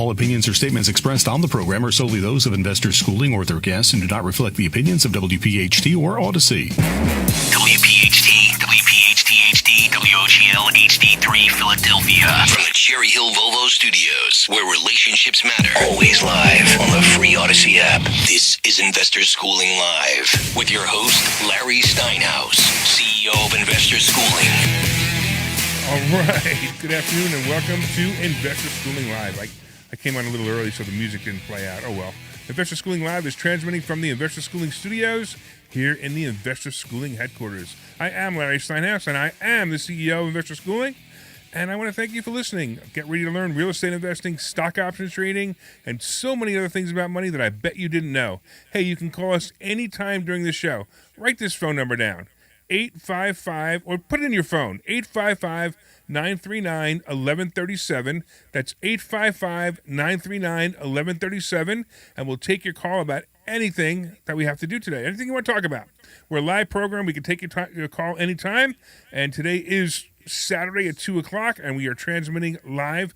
All opinions or statements expressed on the program are solely those of Investors Schooling or their guests and do not reflect the opinions of WPHT or Odyssey. WPHT, WPHT-HD, WOGL HD3 Philadelphia. From the Cherry Hill Volvo Studios, where relationships matter. Always live on the free Odyssey app. This is Investors Schooling Live with your host, Larry Steinhouse, CEO of Investors Schooling. All right. Good afternoon and welcome to Investor Schooling Live. I came on a little early, so the music didn't play out. Oh, well. Investor Schooling Live is transmitting from the Investor Schooling Studios here in the Investor Schooling headquarters. I am Larry Steinhouse, and I am the CEO of Investor Schooling. And I want to thank you for listening. Get ready to learn real estate investing, stock options trading, and so many other things about money that I bet you didn't know. Hey, you can call us anytime during the show. Write this phone number down. 855, or put it in your phone, 855-939-1137. That's 855-939-1137, and we'll take your call about anything that we have to do today, anything you want to talk about. We're a live program. We can take your call anytime, and today is Saturday at 2 o'clock, and we are transmitting live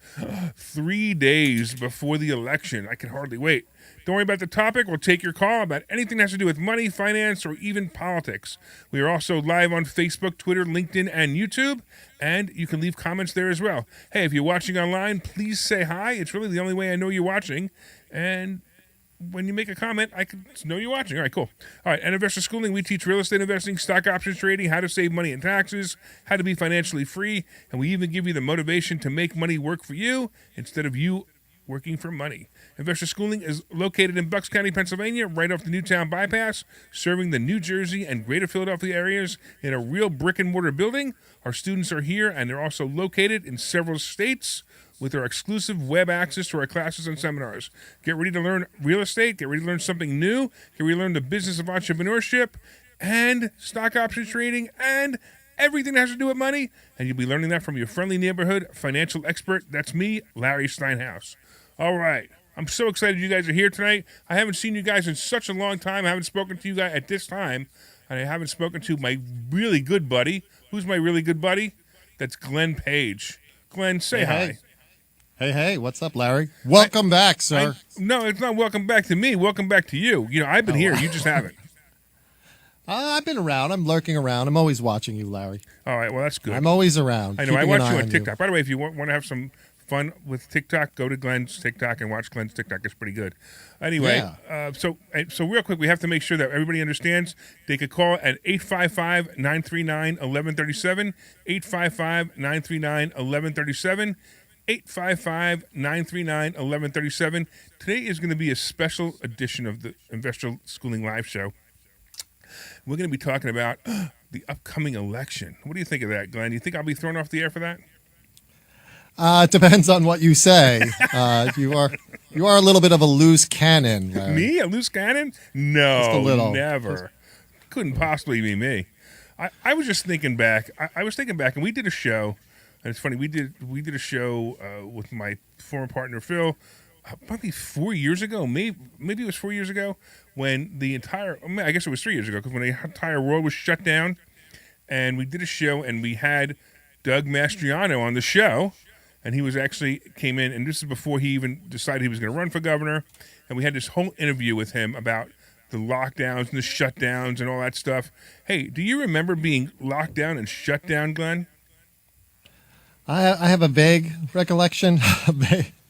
3 days before the election. I can hardly wait. Don't worry about the topic. We'll take your call about anything that has to do with money, finance, or even politics. We are also live on Facebook, Twitter, LinkedIn, and YouTube, and you can leave comments there as well. Hey, if you're watching online, please say hi. It's really the only way I know you're watching, and when you make a comment, I can know you're watching. All right, cool. All right, at Investor Schooling, we teach real estate investing, stock options trading, how to save money and taxes, how to be financially free, and we even give you the motivation to make money work for you instead of you working for money. Investor Schooling is located in Bucks County, Pennsylvania, right off the Newtown Bypass, serving the New Jersey and Greater Philadelphia areas in a real brick-and-mortar building. Our students are here, and they're also located in several states with our exclusive web access to our classes and seminars. Get ready to learn real estate. Get ready to learn something new. Get ready to learn the business of entrepreneurship and stock options trading and everything that has to do with money. And you'll be learning that from your friendly neighborhood financial expert. That's me, Larry Steinhouse. All right. I'm so excited you guys are here tonight. I haven't seen you guys in such a long time. I haven't spoken to you guys at this time. And I haven't spoken to my really good buddy. Who's my really good buddy? That's Glenn Page. Glenn, say hi. Hey, what's up, Larry? Welcome back, sir. No, it's not welcome back to me. Welcome back to you. You know, I've been here. You just haven't. I've been around. I'm lurking around. I'm always watching you, Larry. All right, well, that's good. I'm always around. I know. I watch you on TikTok. By the way, if you want to have some fun with TikTok, go to Glenn's TikTok and watch Glenn's TikTok. It's pretty good. Anyway, so real quick, we have to make sure that everybody understands. They could call at 855-939-1137, 855-939-1137, 855-939-1137. Today is going to be a special edition of the Investor Schooling Live Show. We're going to be talking about the upcoming election. What do you think of that, Glenn? You think I'll be thrown off the air for that? It depends on what you say. You are a little bit of a loose cannon, Larry. Me? A loose cannon? No, Just a little. Never. Couldn't possibly be me. I was just thinking back. I was thinking back, and we did a show. And it's funny, we did a show with my former partner Phil, probably 4 years ago. Maybe it was 4 years ago when I guess it was 3 years ago, because when the entire world was shut down, and we did a show, and we had Doug Mastriano on the show, and he came in, and this is before he even decided he was going to run for governor, and we had this whole interview with him about the lockdowns and the shutdowns and all that stuff. Hey, do you remember being locked down and shut down, Glenn? I have a vague recollection.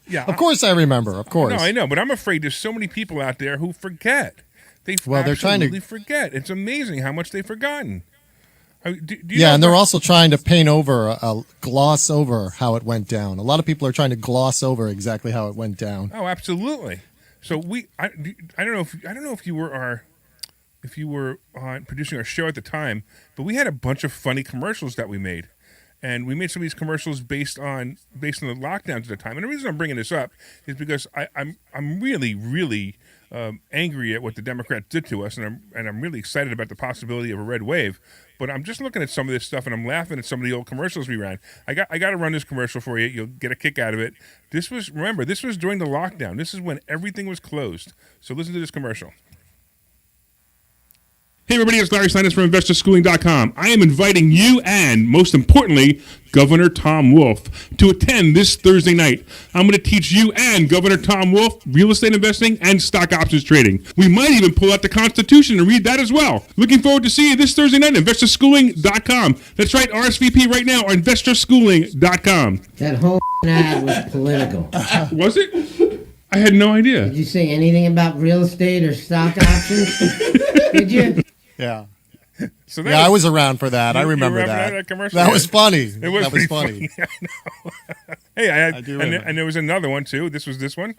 Yeah, of course I remember. Of course. No, I know, but I'm afraid there's so many people out there who forget. They're trying to forget. It's amazing how much they've forgotten. And they're also trying to gloss over how it went down. A lot of people are trying to gloss over exactly how it went down. Oh, absolutely. So I don't know if you were on producing our show at the time, but we had a bunch of funny commercials that we made. And we made some of these commercials based on the lockdowns at the time. And the reason I'm bringing this up is because I'm really, really angry at what the Democrats did to us, and I'm really excited about the possibility of a red wave. But I'm just looking at some of this stuff, and I'm laughing at some of the old commercials we ran. I got to run this commercial for you. You'll get a kick out of it. This was during the lockdown. This is when everything was closed. So listen to this commercial. Hey everybody, it's Larry Steinhouse from InvestorSchooling.com. I am inviting you and, most importantly, Governor Tom Wolf to attend this Thursday night. I'm going to teach you and Governor Tom Wolf real estate investing and stock options trading. We might even pull out the Constitution and read that as well. Looking forward to seeing you this Thursday night at InvestorSchooling.com. That's right, RSVP right now on InvestorSchooling.com. That whole ad was political. Was it? I had no idea. Did you say anything about real estate or stock options? Did you? Yeah. So Yeah, I was around for that. I remember that. That commercial? That was funny. It was that was funny. funny. I know. Hey, I do remember. and there was another one too. This was this one.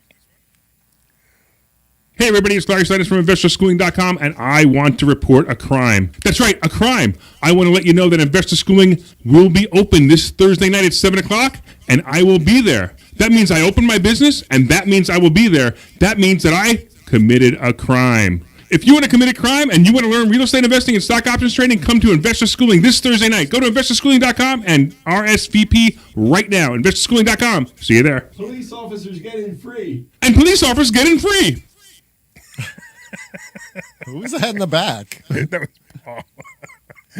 Hey everybody, it's Larry Steinhouse from InvestorSchooling.com, and I want to report a crime. That's right, a crime. I want to let you know that Investor Schooling will be open this Thursday night at 7 o'clock, and I will be there. That means I open my business, and that means I will be there. That means that I committed a crime. If you want to commit a crime and you want to learn real estate investing and stock options trading, come to Investor Schooling this Thursday night. Go to InvestorSchooling.com and RSVP right now. InvestorSchooling.com. See you there. Police officers get in free. And police officers get in free. Who's the head in the back? That was Paul.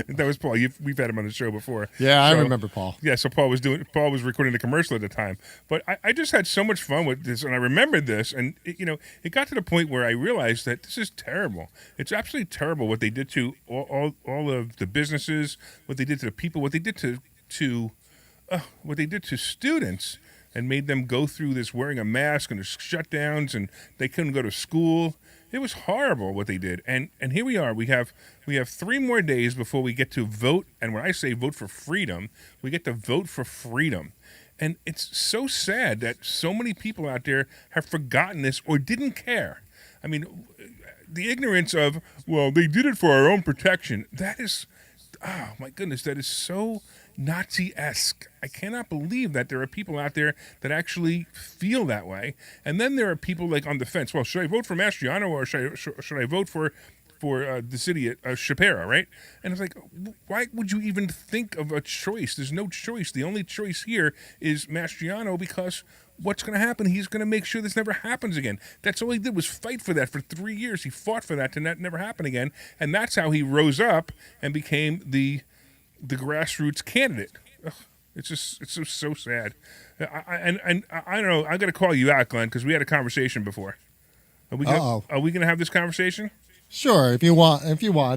That was Paul. We've had him on the show before. Yeah, I remember Paul. Yeah, so Paul was recording the commercial at the time. But I just had so much fun with this, and I remembered this, and it got to the point where I realized that this is terrible. It's absolutely terrible what they did to all of the businesses, what they did to the people, what they did to students, and made them go through this wearing a mask and the shutdowns, and they couldn't go to school. It was horrible what they did, and here we are. We have 3 more days before we get to vote, and when I say vote for freedom, we get to vote for freedom. And it's so sad that so many people out there have forgotten this or didn't care. I mean, the ignorance of, well, they did it for our own protection. That is, oh my goodness, that is so Nazi-esque. I cannot believe that there are people out there that actually feel that way. And then there are people like on the fence. Well, should I vote for Mastriano or should I vote for the city at Shapiro, right? And it's like, why would you even think of a choice? There's no choice. The only choice here is Mastriano, because what's going to happen? He's going to make sure this never happens again. That's all he did, was fight for that for 3 years. He fought for that to never happen again. And that's how he rose up and became the grassroots candidate. Ugh, it's so sad. I don't know. I got to call you out, Glenn, because we had a conversation before. Are we going to have this conversation? Sure, if you want.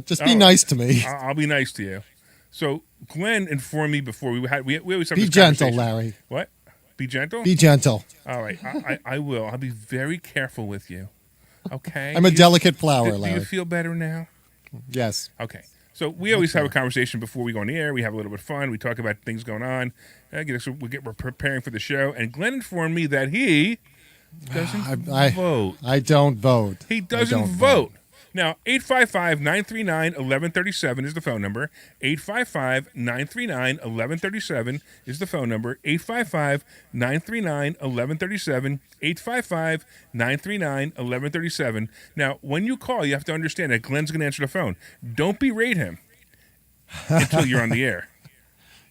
Just be nice to me. I'll be nice to you. So Glenn informed me before we always have Be this gentle, conversation. Larry. What? Be gentle? Be gentle. All right. I will. I'll be very careful with you. Okay? I'm a delicate flower, Do Larry. you feel better now? Yes. Okay. So we always have a conversation before we go on the air. We have a little bit of fun. We talk about things going on. We're preparing for the show. And Glenn informed me that he doesn't vote. I don't vote. He doesn't vote. Now, 855-939-1137 is the phone number. 855-939-1137 is the phone number. 855-939-1137. 855-939-1137. Now, when you call, you have to understand that Glenn's going to answer the phone. Don't berate him until you're on the air.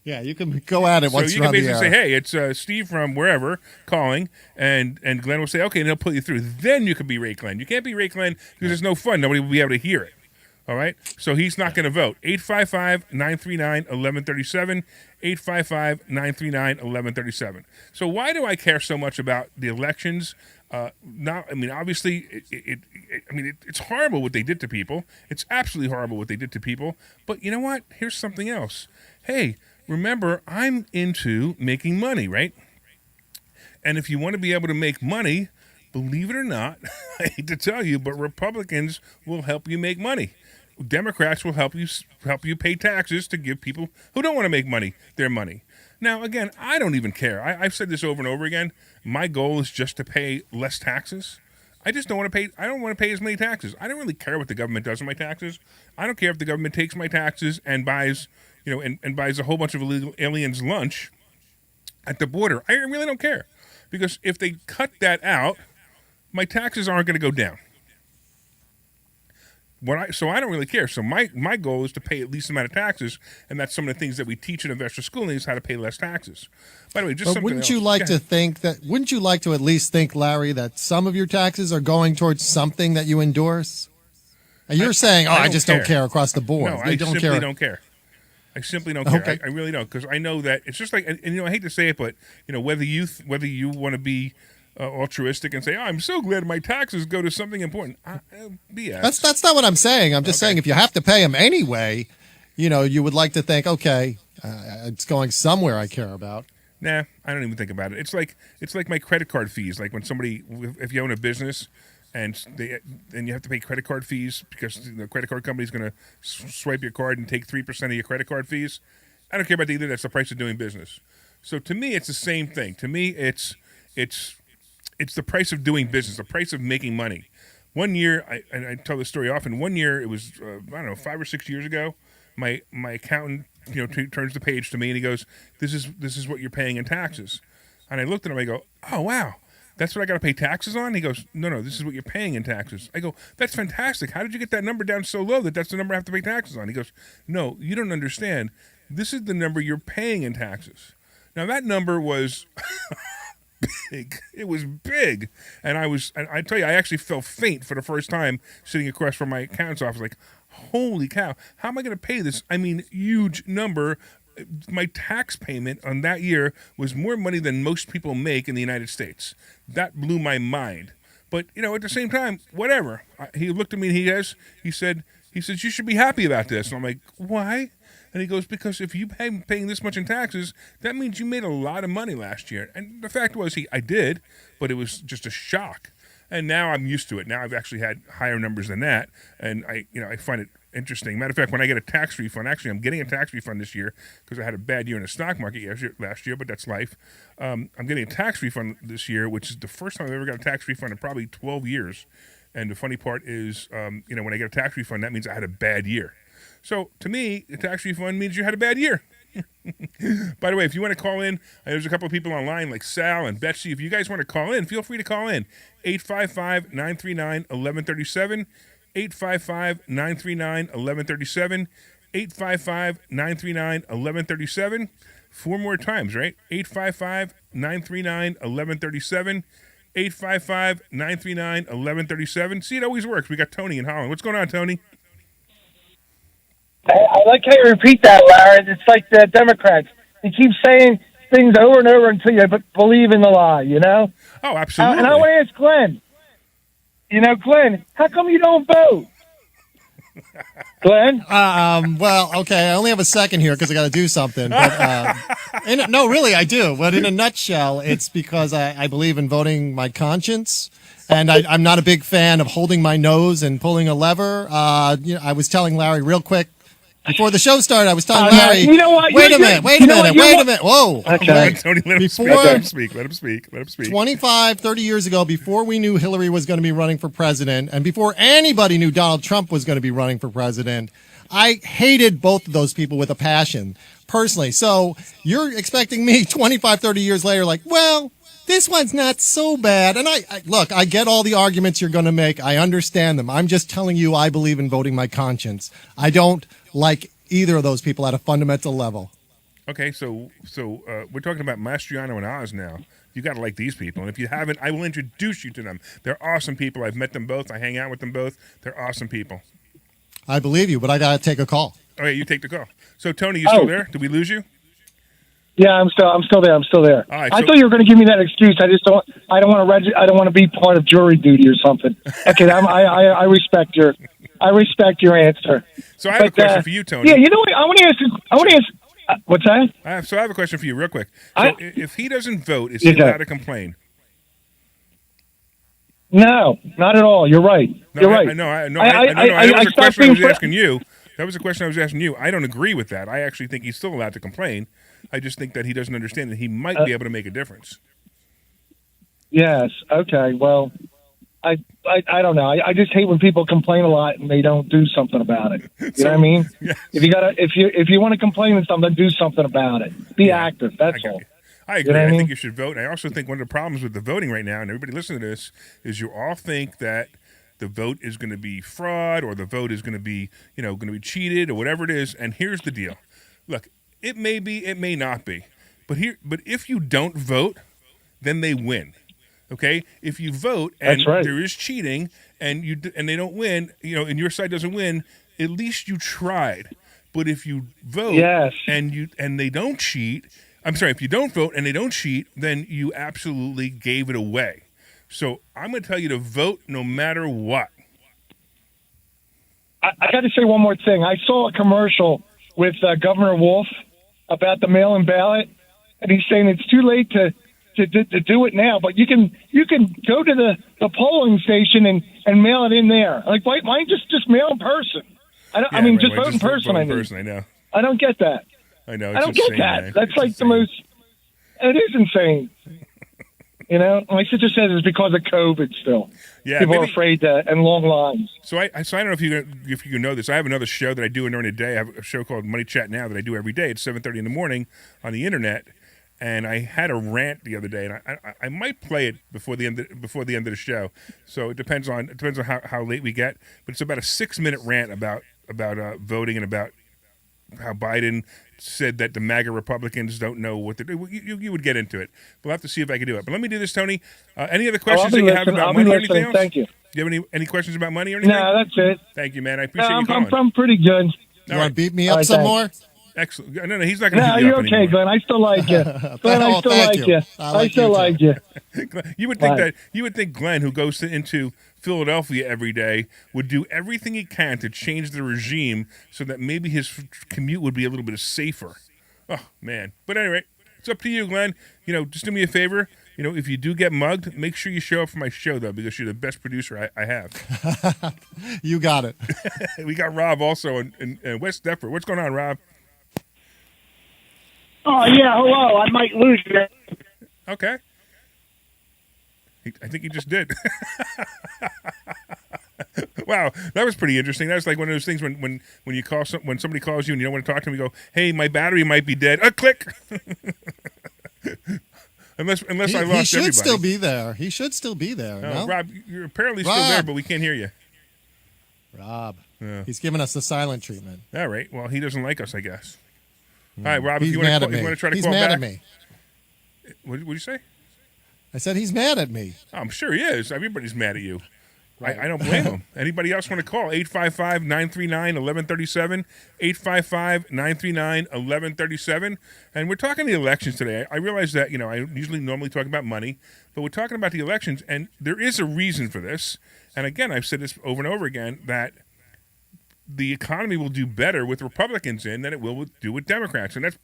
Yeah, you can go at it once So you you're can on the basically air. say, hey, it's Steve from wherever calling, and Glenn will say, okay, and he'll put you through. Then you can berate Glenn. You can't berate Glenn because it's no fun. Nobody will be able to hear it. All right? So he's not going to vote. 855-939-1137. 855-939-1137. So why do I care so much about the elections? Obviously, it's horrible what they did to people. It's absolutely horrible what they did to people. But you know what? Here's something else. Hey, remember, I'm into making money, right? And if you want to be able to make money, believe it or not, I hate to tell you, but Republicans will help you make money. Democrats will help you pay taxes to give people who don't want to make money their money. Now, again, I don't even care. I've said this over and over again. My goal is just to pay less taxes. I just don't want to pay. I don't want to pay as many taxes. I don't really care what the government does with my taxes. I don't care if the government takes my taxes and buys, and buys a whole bunch of illegal aliens lunch at the border. I really don't care, because if they cut that out, my taxes aren't going to go down. So I don't really care. So my goal is to pay at least the amount of taxes, and that's some of the things that we teach in investor schooling is how to pay less taxes. By the way, just but something wouldn't else. you like to think that? Wouldn't you like to at least think, Larry, that some of your taxes are going towards something that you endorse? And you're saying, I just don't care care across the board. No, They I don't simply care. don't care. I simply don't care. Okay. I really don't, because I know that it's just like, and I hate to say it, but whether you want to be altruistic and say, "Oh, I'm so glad my taxes go to something important," BS. That's not what I'm saying. I'm just saying if you have to pay them anyway, you would like to think, okay, it's going somewhere I care about. Nah, I don't even think about it. It's like my credit card fees. Like when if you own a business and you have to pay credit card fees because the credit card company is going to swipe your card and take 3% of your credit card fees. I don't care about either. That's the price of doing business. So to me, it's the same thing. To me, it's the price of doing business, the price of making money. One year, I tell this story often. One year, it was 5 or 6 years ago. My accountant turns the page to me and he goes, "This is what you're paying in taxes." And I looked at him. I go, "Oh wow, that's what I got to pay taxes on?" He goes, No, this is what you're paying in taxes. I go, "That's fantastic. How did you get that number down so low that that's the number I have to pay taxes on?" He goes, "No, you don't understand. This is the number you're paying in taxes." Now that number was big. It was big, and I tell you, I actually felt faint for the first time sitting across from my accountant's office. Like, holy cow! How am I going to pay this? I mean, huge number. My tax payment on that year was more money than most people make in the United States. That blew my mind. But at the same time, whatever. He looked at me and he said, you should be happy about this. And I'm like, why? And he goes, because if you paying this much in taxes, that means you made a lot of money last year. And the fact was, I did, but it was just a shock. And now I'm used to it. Now I've actually had higher numbers than that, and I find it interesting. Matter of fact, when I get a tax refund, actually I'm getting a tax refund this year because I had a bad year in the stock market last year, but that's life. I'm getting a tax refund this year, which is the first time I've ever got a tax refund in probably 12 years. And the funny part is, when I get a tax refund, that means I had a bad year. So to me, a tax refund means you had a bad year. By the way, if you want to call in, there's a couple of people online like Sal and Betsy. If you guys want to call in, feel free to call in. 855-939-1137. 855-939-1137. 855-939-1137. 4 more times, right? 855-939-1137. 855-939-1137. See, it always works. We got Tony in Holland. What's going on, Tony? I like how you repeat that, Larry. It's like the Democrats. You keep saying things over and over until you believe in the lie, Oh, absolutely. And I want to ask Glenn. Glenn, how come you don't vote? Glenn? Well, okay, I only have a second here because I got to do something. But no, really, I do. But in a nutshell, it's because I believe in voting my conscience. And I'm not a big fan of holding my nose and pulling a lever. I was telling Larry real quick before the show started. I was telling Larry, you know what? Wait a minute. Whoa. Okay. Tony, let him speak. Let him speak. 25, 30 years ago, before we knew Hillary was going to be running for president, and before anybody knew Donald Trump was going to be running for president, I hated both of those people with a passion, personally. So you're expecting me 25, 30 years later, like, well, this one's not so bad. And look, I get all the arguments you're going to make. I understand them. I'm just telling you I believe in voting my conscience. I don't like either of those people at a fundamental level. Okay, so we're talking about Mastriano and Oz now. You got to like these people. And if you haven't, I will introduce you to them. They're awesome people. I've met them both. I hang out with them both. They're awesome people. I believe you, but I got to take a call. All right, you take the call. So, Tony, you still there? Did we lose you? Yeah, I'm still there. All right, I thought you were going to give me that excuse. I don't want to be part of jury duty or something. Okay, I respect your answer. So I have a question for you, Tony. Yeah, you know what? I want to ask. What's that? I have a question for you, real quick. So if he doesn't vote, is he allowed to complain? No, not at all. You're right. You're right. I know. That was a question I was asking you. That was a question I was asking you. I don't agree with that. I actually think he's still allowed to complain. I just think that he doesn't understand that he might be able to make a difference. Yes. Okay. Well, I don't know. I just hate when people complain a lot and they don't do something about it. You know what I mean? Yes. If you want to complain on something, do something about it. Be active. That's all. I agree. I think you should vote. I also think one of the problems with the voting right now, and everybody listening to this, is you all think that the vote is going to be fraud or the vote is going to be, going to be cheated or whatever it is. And here's the deal. Look, it may be, it may not be. But if you don't vote, then they win. Okay, if you vote and That's right. there is cheating and they don't win, and your side doesn't win, at least you tried. But if you vote Yes. and they don't cheat, I'm sorry, if you don't vote and they don't cheat, then you absolutely gave it away. So I'm going to tell you to vote no matter what. I got to say one more thing. I saw a commercial with Governor Wolf about the mail-in ballot, and he's saying it's too late to do it now, but you can go to the polling station and mail it in there. Like, why don't you just mail in person? I mean, just vote in person. I know. I don't get that. I know. I don't insane, get that. man. That's It's like insane. the most. It is insane. My sister says it's because of COVID still. Yeah, People are maybe- afraid and long lines. So I don't know if you know this. I have another show that I do during the day. I have a show called Money Chat Now that I do every day at 7:30 in the morning on the internet. And I had a rant the other day, and I might play it before the end of the show. So it depends on how late we get. But it's about a 6-minute rant about voting and about how Biden said that the MAGA Republicans don't know what to do. You would get into it. We'll have to see if I can do it. But let me do this, Tony. Any other questions that you have about money or anything else? Thank you. Do you have any questions about money or anything? No, that's it. Thank you, man. I appreciate you I'm, calling. I'm pretty good. You All want right. to beat me All up right, some thanks. more? Excellent. No, he's not going to No, beat you you're up okay, anymore. Glenn. I still like you. Glenn, I still thank like you. you. I like still you, like too. you. You would think Right. you would think Glenn, who goes into Philadelphia every day, would do everything he can to change the regime so that maybe his commute would be a little bit safer. Oh man! But anyway, it's up to you, Glenn. Just do me a favor. If you do get mugged, make sure you show up for my show though, because you're the best producer I have. You got it. We got Rob also in West Deptford. What's going on, Rob? Oh, yeah, hello. I might lose you. Okay. I think he just did. Wow, that was pretty interesting. That was like one of those things when you call when somebody calls you and you don't want to talk to them, you go, "Hey, my battery might be dead." Click. unless I lost everybody. He should still be there. He should still be there. No? Rob, you're apparently still Rob. there, but we can't hear you. Rob. Yeah. He's giving us the silent treatment. All right. Well, he doesn't like us, I guess. All right, Rob. He's If you want mad to at me. you want to try to He's call mad back. at me. What did you say? I said he's mad at me. I'm sure he is. Everybody's mad at you. I don't blame him. Anybody else want to call? 855-939-1137, 855-939-1137. And we're talking the elections today. I realize that, I usually normally talk about money, but we're talking about the elections, and there is a reason for this. And again, I've said this over and over again, that the economy will do better with Republicans in than it will do with Democrats. And that's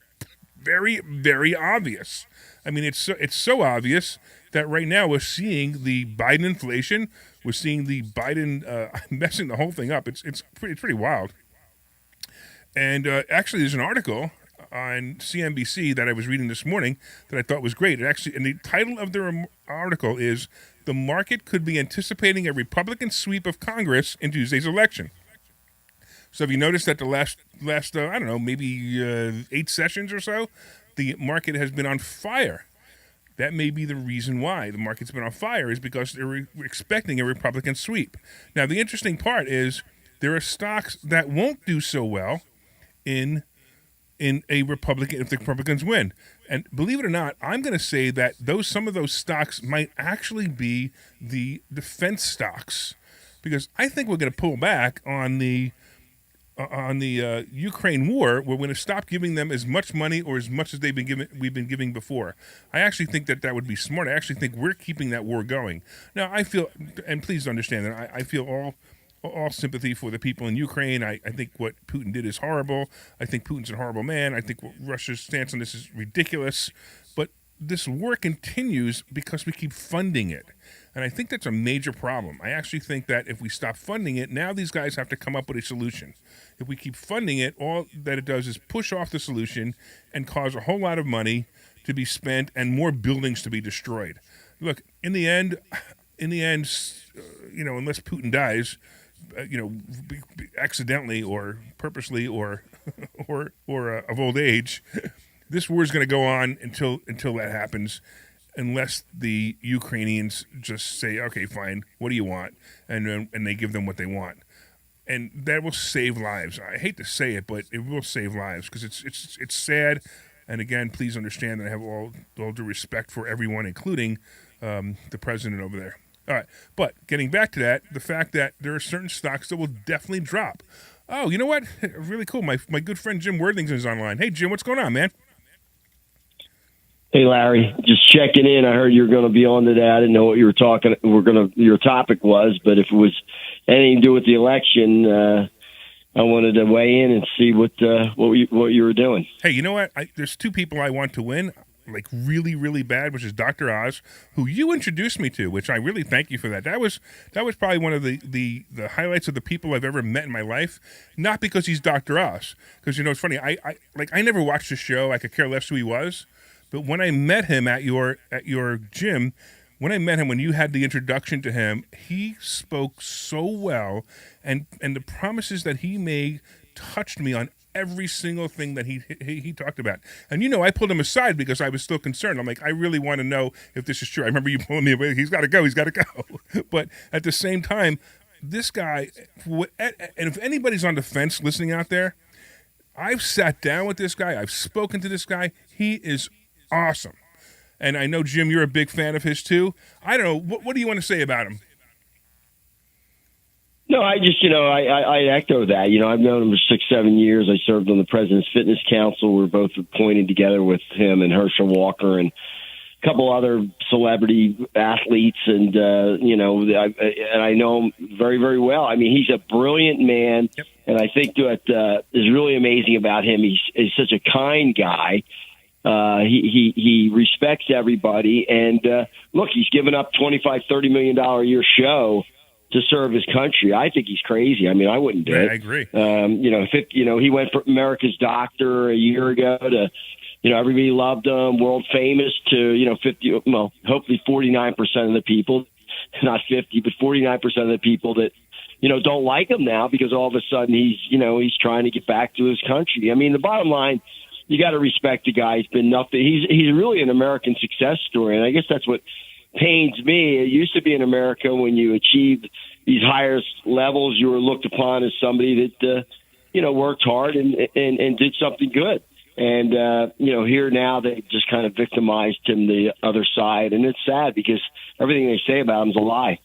very, very obvious. I mean, it's so obvious that right now we're seeing the Biden inflation. We're seeing the Biden messing the whole thing up. It's pretty wild. And actually, there's an article on CNBC that I was reading this morning that I thought was great. And the title of the article is "The Market Could Be Anticipating a Republican Sweep of Congress in Tuesday's Election." So have you noticed that the last I don't know, maybe 8 sessions or so, the market has been on fire? That may be the reason why the market's been on fire, is because they're expecting a Republican sweep. Now, the interesting part is there are stocks that won't do so well in a Republican if the Republicans win. And believe it or not, I'm going to say that some of those stocks might actually be the defense stocks, because I think we're going to pull back on the Ukraine war. We're going to stop giving them as much money or as much as we've been giving before. I actually think that would be smart. I actually think we're keeping that war going. Now, I feel, and please understand that I feel all sympathy for the people in Ukraine. I think what Putin did is horrible. I think Putin's a horrible man. I think what Russia's stance on this is ridiculous. But this war continues because we keep funding it. And I think that's a major problem. I actually think that if we stop funding it, now these guys have to come up with a solution. If we keep funding it, all that it does is push off the solution and cause a whole lot of money to be spent and more buildings to be destroyed. Look, in the end, unless Putin dies, accidentally or purposely or of old age, this war is going to go on until that happens. Unless the Ukrainians just say, okay, fine, what do you want? And they give them what they want. And that will save lives. I hate to say it, but it will save lives, because it's sad. And again, please understand that I have all due respect for everyone, including the president over there. All right, but getting back to that, the fact that there are certain stocks that will definitely drop. Oh, you know what? Really cool. My good friend Jim Worthington is online. Hey, Jim, what's going on, man? Hey, Larry, just checking in. I heard you were going to be on today. I didn't know what you were talking. Your topic was, but if it was anything to do with the election, I wanted to weigh in and see what you were doing. Hey, you know what? There's two people I want to win, like really, really bad, which is Dr. Oz, who you introduced me to, which I really thank you for that. That was probably one of the highlights of the people I've ever met in my life. Not because he's Dr. Oz, because it's funny. I never watched the show. I could care less who he was. But when I met him at your gym, when you had the introduction to him, he spoke so well, and the promises that he made touched me on every single thing that he talked about. And I pulled him aside because I was still concerned. I'm like, I really want to know if this is true. I remember you pulling me away. He's got to go. But at the same time, this guy, and if anybody's on the fence listening out there, I've sat down with this guy. I've spoken to this guy. He is awesome. And I know, Jim, you're a big fan of his too. I don't know. What do you want to say about him? No, I just, I echo that. I've known him for 6-7 years. I served on the President's Fitness Council. We're both appointed together with him and Herschel Walker and a couple other celebrity athletes. And, I know him very, very well. I mean, he's a brilliant man. Yep. And I think what is really amazing about him, he's such a kind guy. He respects everybody, and look, he's given up $25-30 million a year show to serve his country. I think he's crazy. I mean, I wouldn't do it. I agree. He went for America's Doctor a year ago to, everybody loved him, world famous to, 50. Well, hopefully 49% of the people, not 50, but 49% of the people that don't like him now because all of a sudden he's trying to get back to his country. I mean, the bottom line, you got to respect the guy. He's been nothing. He's really an American success story, and I guess that's what pains me. It used to be in America when you achieved these highest levels, you were looked upon as somebody that worked hard and did something good. And here now they just kind of victimized him the other side, and it's sad because everything they say about him is a lie.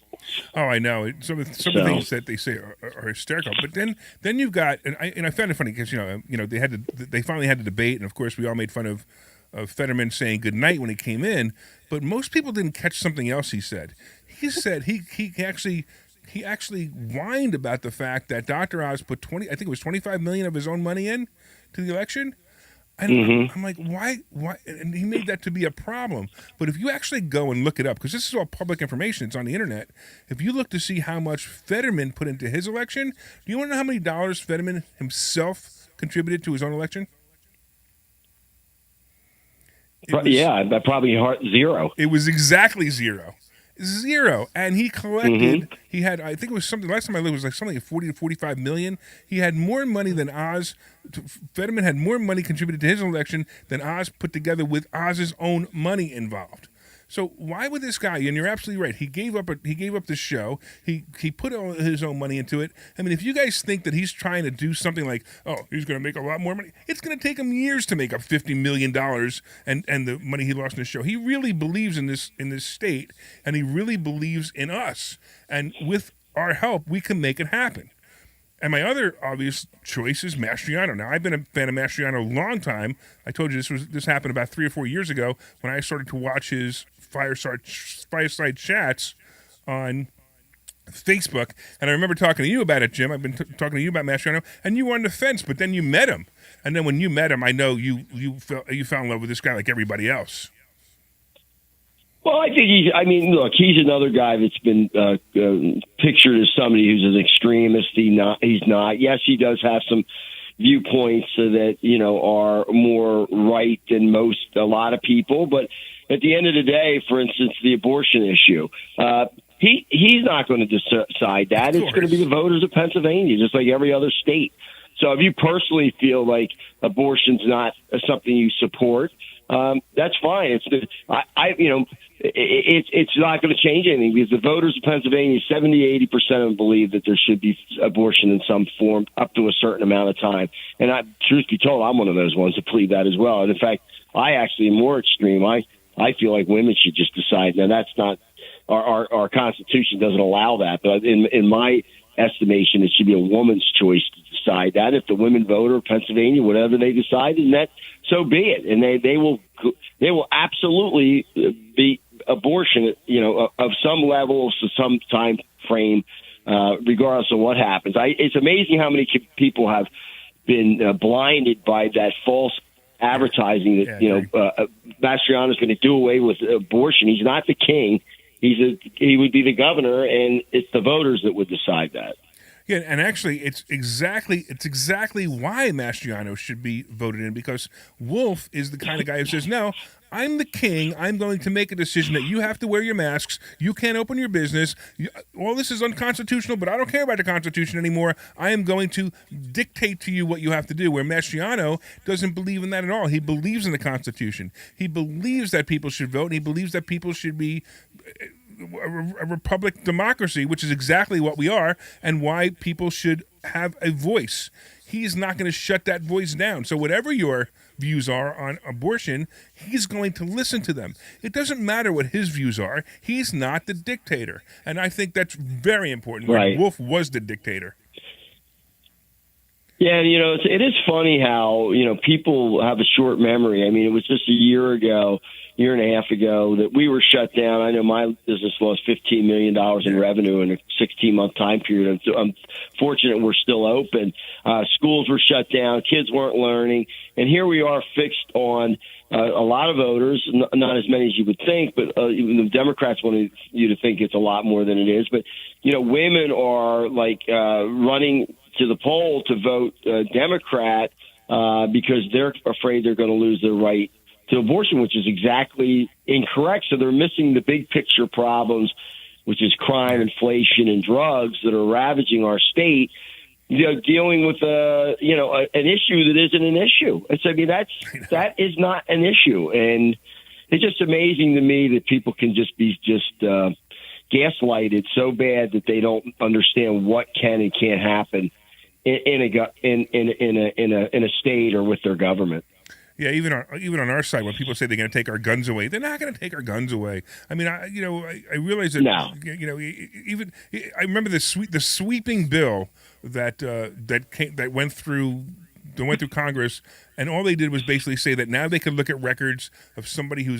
Oh, I know. Some of the things that they say are hysterical. But then you've got, and I found it funny because they finally had the debate, and of course we all made fun of Fetterman saying good night when he came in, but most people didn't catch something else he said. He said he actually whined about the fact that Dr. Oz put $25 million of his own money in to the election. And I'm like, why? And he made that to be a problem. But if you actually go and look it up, because this is all public information, it's on the internet. If you look to see how much Fetterman put into his election, do you want to know how many dollars Fetterman himself contributed to his own election? Probably zero. It was exactly zero. And he collected, he had, I think it was something, last time I looked, it was like something like 40 to 45 million. He had more money than Oz. Fetterman had more money contributed to his election than Oz put together with Oz's own money involved. So why would this guy, and you're absolutely right, he gave up the show, he put all his own money into it. I mean, if you guys think that he's trying to do something like, he's going to make a lot more money, it's going to take him years to make up $50 million and the money he lost in his show. He really believes in this state, and he really believes in us. And with our help, we can make it happen. And my other obvious choice is Mastriano. Now, I've been a fan of Mastriano a long time. I told you this happened about 3 or 4 years ago when I started to watch his fireside chats on Facebook. And I remember talking to you about it, Jim. I've been talking to you about Mastriano, and you were on the fence, but then you met him. And then when you met him, I know you fell in love with this guy like everybody else. Well, I think he's another guy that's been pictured as somebody who's an extremist. He's not. Yes, he does have some viewpoints that, are more right than a lot of people. But at the end of the day, for instance, the abortion issue, he's not going to decide that. It's going to be the voters of Pennsylvania, just like every other state. So if you personally feel like abortion's not something you support, that's fine. It's not going to change anything because the voters of Pennsylvania, 70-80% of them believe that there should be abortion in some form up to a certain amount of time. And truth be told, I'm one of those ones that believe that as well. And in fact, I actually am more extreme. I I feel like women should just decide. Now, that's not our Constitution doesn't allow that, but in my estimation, it should be a woman's choice to decide that. If the women vote or Pennsylvania, whatever they decide, and that so be it. And they will absolutely be abortion, of some level, some time frame, regardless of what happens. It's amazing how many people have been blinded by that false advertising that Mastriano's going to do away with abortion. He's not the king. He would be the governor, and it's the voters that would decide that. Yeah, and actually, it's exactly why Mastriano should be voted in, because Wolf is the kind of guy who says, no, I'm the king. I'm going to make a decision that you have to wear your masks. You can't open your business. All this is unconstitutional, but I don't care about the Constitution anymore. I am going to dictate to you what you have to do, where Mastriano doesn't believe in that at all. He believes in the Constitution. He believes that people should vote. He believes that people should be a republic democracy, which is exactly what we are, and why people should have a voice. He's not going to shut that voice down. So whatever your views are on abortion, he's going to listen to them. It doesn't matter what his views are. He's not the dictator. And I think that's very important. Right. Wolf was the dictator. Yeah, it is funny how, people have a short memory. I mean, it was just a year and a half ago that we were shut down. I know my business lost $15 million in revenue in a 16-month time period. I'm fortunate we're still open. Schools were shut down. Kids weren't learning. And here we are fixed on a lot of voters, not as many as you would think, but even the Democrats want you to think it's a lot more than it is. But, women are running to the poll to vote Democrat because they're afraid they're going to lose their right to abortion, which is exactly incorrect. So they're missing the big picture problems, which is crime, inflation, and drugs that are ravaging our state. Dealing with an issue that isn't an issue. That is not an issue, and it's just amazing to me that people can just be gaslighted so bad that they don't understand what can and can't happen in a state or with their government. Yeah, even on our side, when people say they're going to take our guns away, they're not going to take our guns away. I mean, I realize that. No. Even I remember the sweeping bill that went through Congress, and all they did was basically say that now they could look at records of somebody who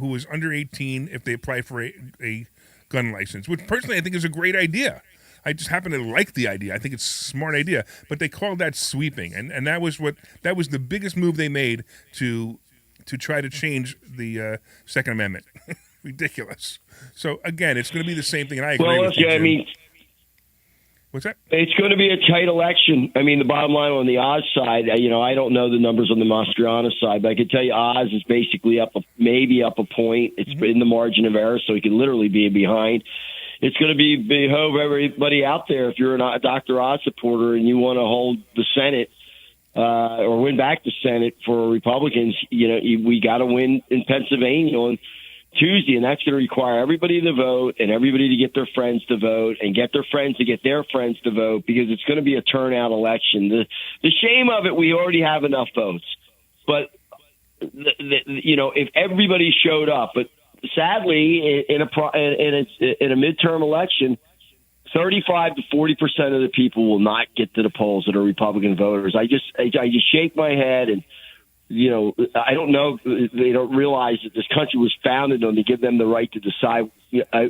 was under 18 if they apply for a gun license, which personally I think is a great idea. I just happen to like the idea. I think it's a smart idea, but they called that sweeping, and that was the biggest move they made to try to change the Second Amendment. Ridiculous. So again, it's going to be the same thing, and I agree with you. I mean, what's that? It's going to be a tight election. I mean, the bottom line on the Oz side, I don't know the numbers on the Mastriano side, but I can tell you Oz is basically maybe up a point. It's in the margin of error, so he could literally be behind. It's going to behove everybody out there. If you're a Dr. Oz supporter and you want to hold the Senate or win back the Senate for Republicans, we got to win in Pennsylvania on Tuesday, and that's going to require everybody to vote and everybody to get their friends to vote and get their friends to get their friends to vote, because it's going to be a turnout election. The shame of it, we already have enough votes, but if everybody showed up, but sadly, in a midterm election, 35 to 40% of the people will not get to the polls that are Republican voters. I just shake my head, and I don't know. They don't realize that this country was founded on to give them the right to decide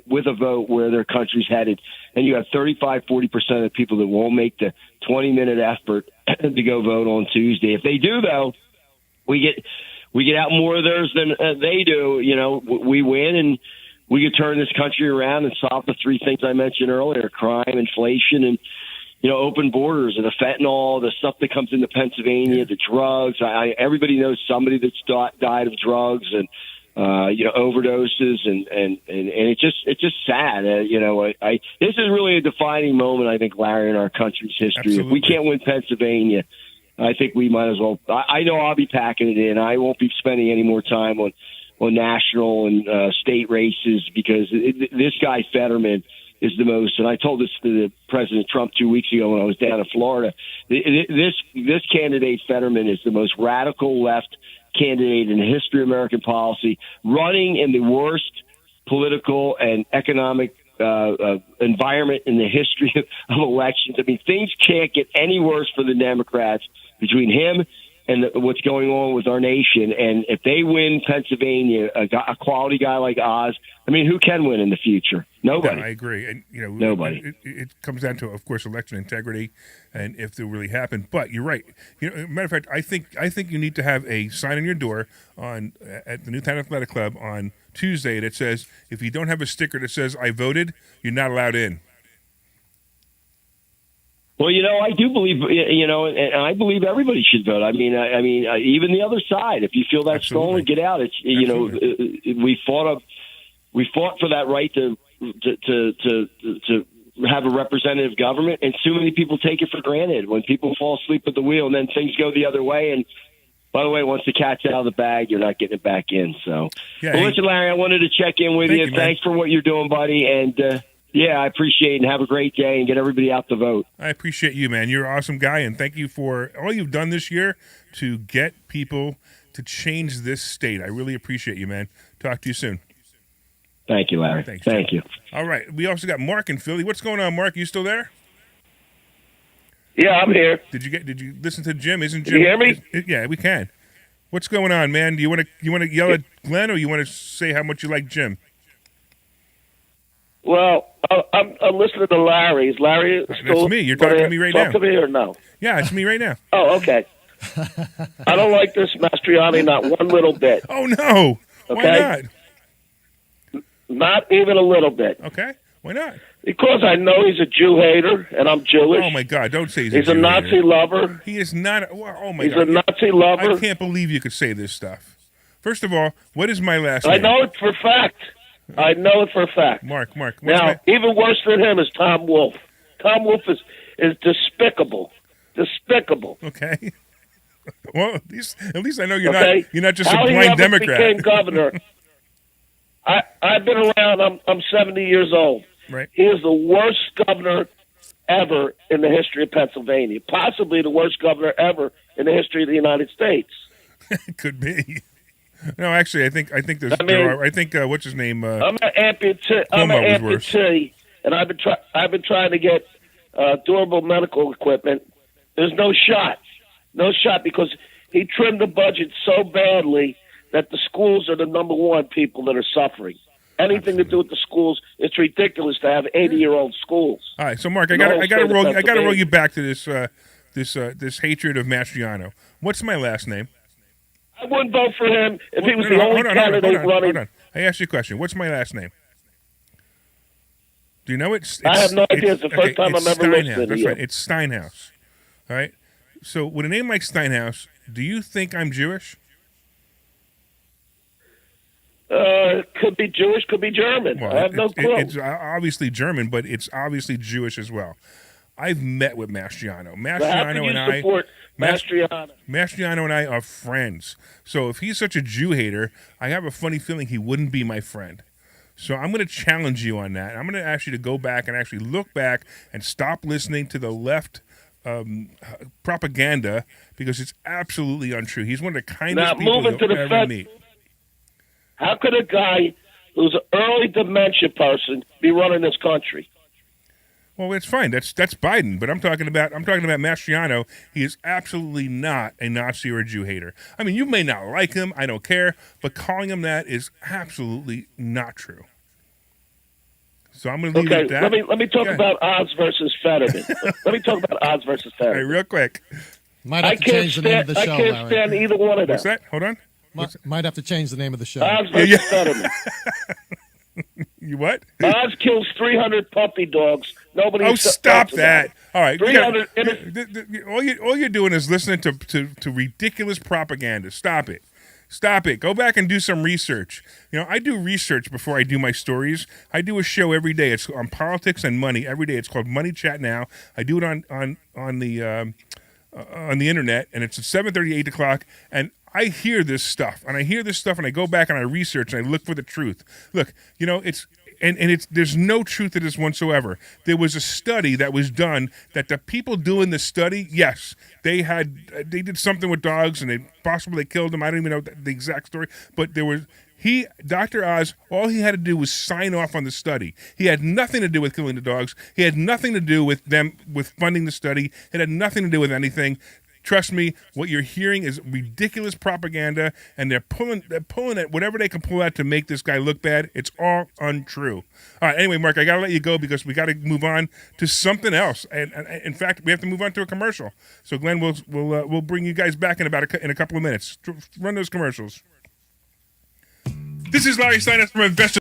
with a vote where their country's headed. And you have 35, 40% of the people that won't make the 20-minute effort to go vote on Tuesday. If they do, though, we get out more of theirs than they do. We win, and we can turn this country around and solve the three things I mentioned earlier: crime, inflation, and open borders, and the fentanyl, the stuff that comes into Pennsylvania, the drugs. Everybody knows somebody that's died of drugs and overdoses, and it's just sad. This is really a defining moment, I think, Larry, in our country's history. Absolutely. If we can't win Pennsylvania, I think we might as well. I know I'll be packing it in. I won't be spending any more time on national and state races, because this guy Fetterman is the most. And I told this to President Trump 2 weeks ago when I was down in Florida. This candidate Fetterman is the most radical left candidate in the history of American policy, running in the worst political and economic environment in the history of elections. I mean, things can't get any worse for the Democrats between him and what's going on with our nation. And if they win Pennsylvania, a quality guy like Oz, I mean, who can win in the future? Nobody. No, I agree. And, nobody. It comes down to, of course, election integrity and if they really happen. But you're right. Matter of fact, I think you need to have a sign on your door at the Newtown Athletic Club on Tuesday that says, if you don't have a sticker that says I voted, you're not allowed in. Well, I do believe, and I believe everybody should vote. I mean, even the other side. If you feel that's stolen, get out. It's we fought for that right to have a representative government, and too many people take it for granted. When people fall asleep at the wheel, and then things go the other way. And by the way, once the cat's out of the bag, you're not getting it back in. So, listen, Larry, I wanted to check in with you. Thanks for what you're doing, buddy, and. I appreciate it, and have a great day, and get everybody out to vote. I appreciate you, man. You're an awesome guy, and thank you for all you've done this year to get people to change this state. I really appreciate you, man. Talk to you soon. Thank you, Larry. Thanks, Thank you. All right. We also got Mark in Philly. What's going on, Mark? You still there? Yeah, I'm here. Did you listen to Jim? Isn't Jim? Can you hear me? Yeah, we can. What's going on, man? Do you want to yell at Glenn, or you want to say how much you like Jim? Well, I'm listening to Larry. Is Larry still? That's me. You're talking to me right now. Talk to me or no? Yeah, it's me right now. Oh, okay. I don't like this Mastriani not one little bit. Oh, no. Okay? Why not? Not even a little bit. Okay. Why not? Because I know he's a Jew hater, and I'm Jewish. Oh, my God. Don't say he's a Nazi hater. lover. He is not. Oh, my he's God. He's a Nazi lover. I can't believe you could say this stuff. First of all, what is my last name? I know it for a fact. I know it for a fact. Mark. Now, even worse than him is Tom Wolfe. Tom Wolfe is despicable. Despicable. Okay. Well, at least I know you're not just How a blind Democrat. How he became governor. I've been around. I'm 70 years old. Right. He is the worst governor ever in the history of Pennsylvania. Possibly the worst governor ever in the history of the United States. Could be. No, actually, I think there's. I think what's his name? I'm an amputee, and I've been trying to get durable medical equipment. There's no shot because he trimmed the budget so badly that the schools are the number one people that are suffering. Anything to do with the schools, it's ridiculous to have 80-year-old schools. All right, so Mark, I got to roll you back to this hatred of Mastriano. What's my last name? I wouldn't vote for him if he was the only candidate running. Hold on. I asked you a question. What's my last name? Do you know it? I have no idea. It's the first time I've ever listened to you. Right. It's Steinhouse. All right. So with a name like Steinhouse, do you think I'm Jewish? Could be Jewish, could be German. Well, I have no clue. It's obviously German, but it's obviously Jewish as well. I've met with Mastriano. Mastriano and I are friends. So if he's such a Jew hater, I have a funny feeling he wouldn't be my friend. So I'm going to challenge you on that. I'm going to ask you to go back and actually look back and stop listening to the left propaganda because it's absolutely untrue. He's one of the kindest people you'll ever meet. How could a guy who's an early dementia person be running this country? Well, it's fine. That's Biden, but I'm talking about Mastriano. He is absolutely not a Nazi or a Jew hater. I mean, you may not like him. I don't care, but calling him that is absolutely not true. So I'm going to leave it at that. Let me talk about Oz versus Fetterman. All right, real quick. Might have to change the name of the show, I can't stand either one of them. What's that? Hold on. Might have to change the name of the show. Oz versus Fetterman. You what? Oz kills 300 puppy dogs. Nobody. Oh, stop that! All right, 300. All you're doing is listening to ridiculous propaganda. Stop it. Stop it. Go back and do some research. I do research before I do my stories. I do a show every day. It's on politics and money every day. It's called Money Chat Now. I do it on the internet, and it's at 7:30, 8 o'clock, and I hear this stuff, and I go back and I research, and I look for the truth. Look, and there's no truth to this whatsoever. There was a study that was done that the people doing the study, yes, they did something with dogs and they possibly killed them. I don't even know the exact story, but Dr. Oz, all he had to do was sign off on the study. He had nothing to do with killing the dogs. He had nothing to do with funding the study. It had nothing to do with anything. Trust me, what you're hearing is ridiculous propaganda, and they're pulling at whatever they can pull out to make this guy look bad. It's all untrue. All right, anyway, Mark, I got to let you go because we got to move on to something else. And in fact, we have to move on to a commercial. So, Glenn, we'll bring you guys back in a couple of minutes. Run those commercials. This is Larry Steinhouse from Investor.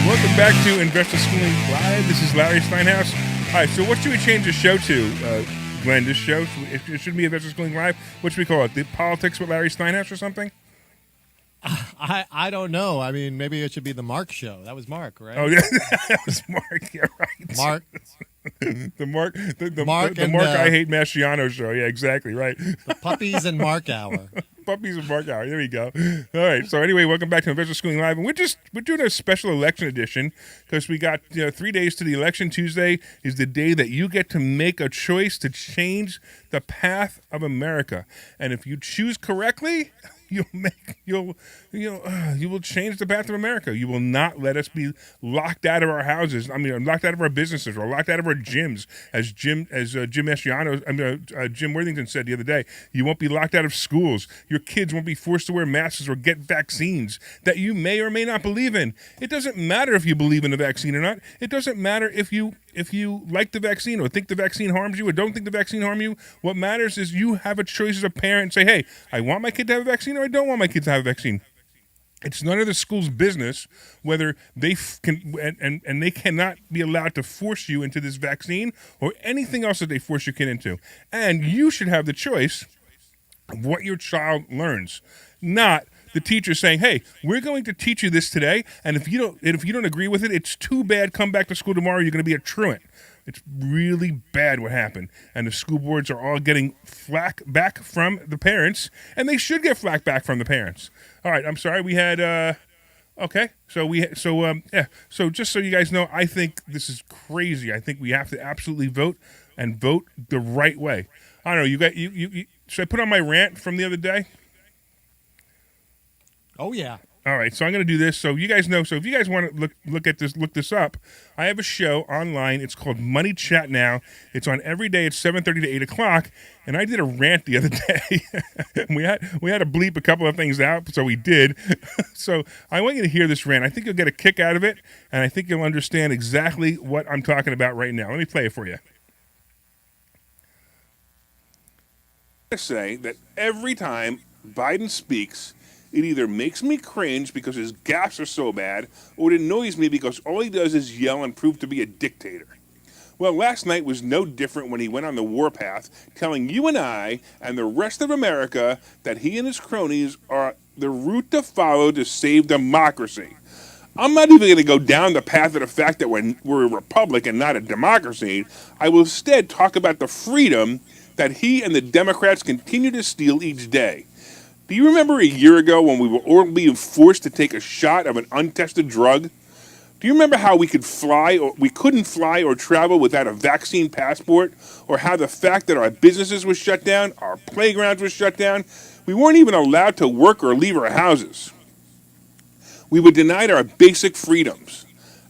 Welcome back to Investor Schooling Live. This is Larry Steinhouse. All right, so what should we change the show to, Glenn? This show, it should be Investor Schooling Live. What should we call it? The Politics with Larry Steinhouse or something? I don't know. I mean, maybe it should be the Mark Show. That was Mark, right? Oh, yeah, that was Mark. Yeah, right. Mark. the Mark I Hate Masciano show. Yeah, exactly, right. The Puppies and Mark Hour. Puppies and Mark Hour. There we go. All right. So anyway, welcome back to Investor Schooling Live, and we're doing a special election edition because we got 3 days to the election. Tuesday is the day that you get to make a choice to change the path of America, and if you choose correctly, you will change the path of America. You will not let us be locked out of our houses. I mean, locked out of our businesses or locked out of our gyms, as Jim Worthington said the other day. You won't be locked out of schools. Your kids won't be forced to wear masks or get vaccines that you may or may not believe in. It doesn't matter if you believe in the vaccine or not. It doesn't matter if you like the vaccine or think the vaccine harms you or don't think the vaccine harms you. What matters is you have a choice as a parent and say, hey, I want my kid to have a vaccine or I don't want my kid to have a vaccine. It's none of the school's business whether they can and they cannot be allowed to force you into this vaccine or anything else that they force your kid into. And you should have the choice of what your child learns, not the teacher saying, "Hey, we're going to teach you this today, and if you don't agree with it, it's too bad. Come back to school tomorrow. You're going to be a truant." It's really bad what happened, and the school boards are all getting flack back from the parents, and they should get flack back from the parents. All right, I'm sorry. We had okay. So just so you guys know, I think this is crazy. I think we have to absolutely vote and vote the right way. I don't know. You should I put on my rant from the other day? Oh yeah. All right, so I'm going to do this so you guys know. So if you guys want to look this up, I have a show online. It's called Money Chat Now. It's on every day at 7:30 to 8 o'clock, and I did a rant the other day. we had to bleep a couple of things out, so we did. So I want you to hear this rant. I think you'll get a kick out of it, and I think you'll understand exactly what I'm talking about right now. Let me play it for you. I say that every time Biden speaks, it either makes me cringe because his gaffes are so bad, or it annoys me because all he does is yell and prove to be a dictator. Well, last night was no different when he went on the warpath, telling you and I and the rest of America that he and his cronies are the route to follow to save democracy. I'm not even going to go down the path of the fact that we're a republic and not a democracy. I will instead talk about the freedom that he and the Democrats continue to steal each day. Do you remember a year ago when we were all being forced to take a shot of an untested drug? Do you remember how we couldn't fly or travel without a vaccine passport? Or how the fact that our businesses were shut down, our playgrounds were shut down, we weren't even allowed to work or leave our houses. We were denied our basic freedoms.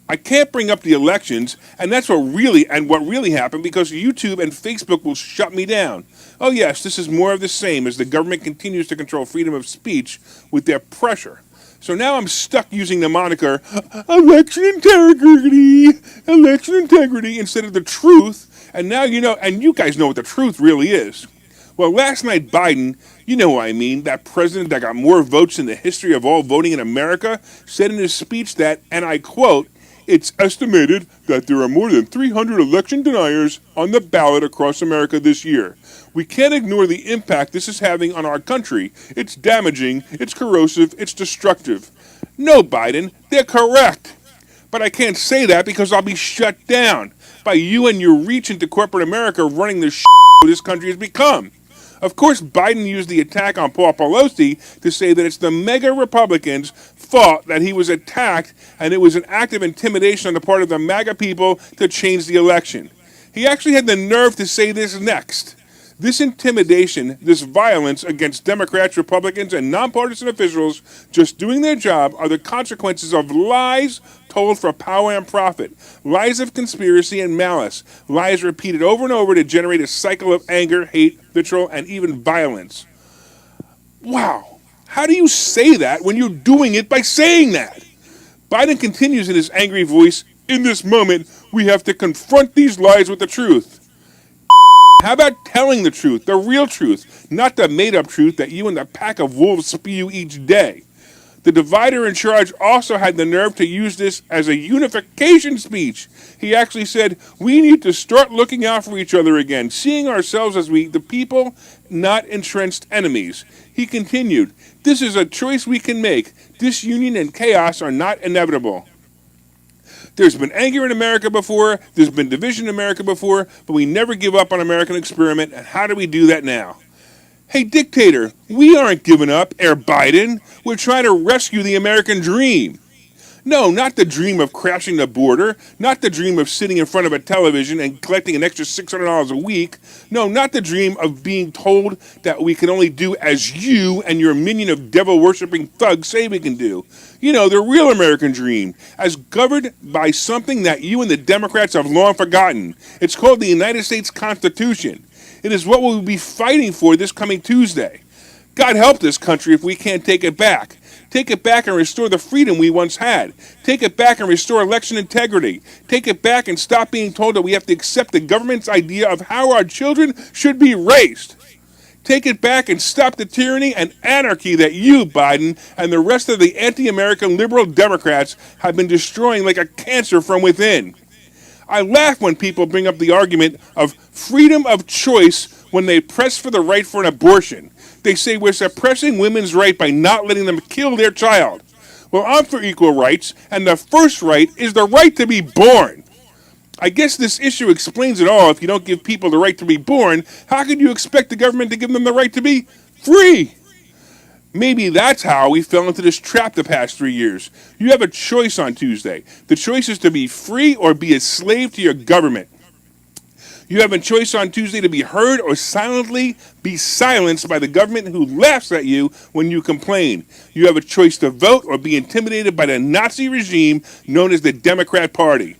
I can't bring up the elections, and that's what really happened, because YouTube and Facebook will shut me down. Oh yes, this is more of the same as the government continues to control freedom of speech with their pressure. So now I'm stuck using the moniker election integrity instead of the truth. And now and you guys know what the truth really is. Well, last night Biden, you know who I mean, that president that got more votes in the history of all voting in America, said in his speech that, and I quote, "It's estimated that there are more than 300 election deniers on the ballot across America this year. We can't ignore the impact this is having on our country. It's damaging, it's corrosive, it's destructive." No, Biden, they're correct. But I can't say that because I'll be shut down by you and your reach into corporate America running the this country has become. Of course, Biden used the attack on Paul Pelosi to say that it's the mega Republicans' fault that he was attacked and it was an act of intimidation on the part of the MAGA people to change the election. He actually had the nerve to say this next. This intimidation, this violence against Democrats, Republicans, and nonpartisan officials just doing their job are the consequences of lies told for power and profit, lies of conspiracy and malice, lies repeated over and over to generate a cycle of anger, hate, vitriol, and even violence. Wow. How do you say that when you're doing it by saying that? Biden continues in his angry voice, "In this moment, we have to confront these lies with the truth." How about telling the truth, the real truth, not the made-up truth that you and the pack of wolves spew each day? The divider in charge also had the nerve to use this as a unification speech. He actually said, "We need to start looking out for each other again, seeing ourselves as the people, not entrenched enemies." He continued, "This is a choice we can make. Disunion and chaos are not inevitable. There's been anger in America before, there's been division in America before, but we never give up on American experiment, and how do we do that now?" Hey, dictator, we aren't giving up, Air Biden. We're trying to rescue the American dream. No, not the dream of crashing the border, not the dream of sitting in front of a television and collecting an extra $600 a week. No, not the dream of being told that we can only do as you and your minion of devil-worshipping thugs say we can do. You know, the real American dream, as governed by something that you and the Democrats have long forgotten. It's called the United States Constitution. It is what we'll be fighting for this coming Tuesday. God help this country if we can't take it back. Take it back and restore the freedom we once had. Take it back and restore election integrity. Take it back and stop being told that we have to accept the government's idea of how our children should be raised. Take it back and stop the tyranny and anarchy that you, Biden, and the rest of the anti-American liberal Democrats have been destroying like a cancer from within. I laugh when people bring up the argument of freedom of choice when they press for the right for an abortion. They say we're suppressing women's right by not letting them kill their child. Well, I'm for equal rights, and the first right is the right to be born. I guess this issue explains it all. If you don't give people the right to be born, how could you expect the government to give them the right to be free? Maybe that's how we fell into this trap the past 3 years. You have a choice on Tuesday. The choice is to be free or be a slave to your government. You have a choice on Tuesday to be heard or silently be silenced by the government who laughs at you when you complain. You have a choice to vote or be intimidated by the Nazi regime known as the Democrat Party.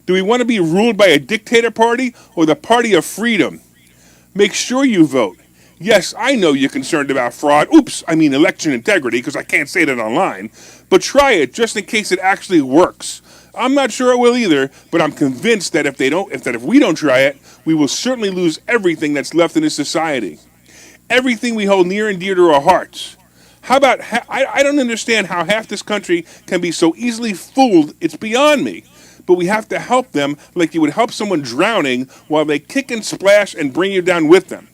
Do we want to be ruled by a dictator party or the party of freedom? Make sure you vote. Yes, I know you're concerned about fraud. Election integrity, because I can't say that online. But try it just in case it actually works. I'm not sure it will either, but I'm convinced that if we don't try it, we will certainly lose everything that's left in this society. Everything we hold near and dear to our hearts. How about, I don't understand how half this country can be so easily fooled. It's beyond me. But we have to help them like you would help someone drowning while they kick and splash and bring you down with them.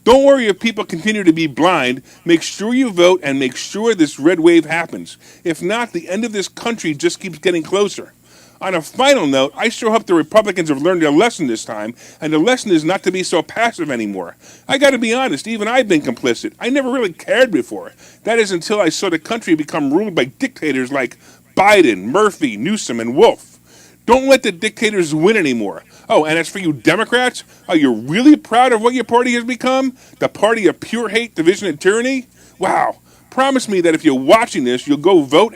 Don't worry if people continue to be blind. Make sure you vote and make sure this red wave happens. If not, the end of this country just keeps getting closer. On a final note, I sure hope the Republicans have learned their lesson this time, and the lesson is not to be so passive anymore. I gotta be honest, even I've been complicit. I never really cared before. That is until I saw the country become ruled by dictators like Biden, Murphy, Newsom, and Wolf. Don't let the dictators win anymore. Oh, and as for you Democrats, are you really proud of what your party has become? The party of pure hate, division, and tyranny? Wow. Promise me that if you're watching this, you'll go vote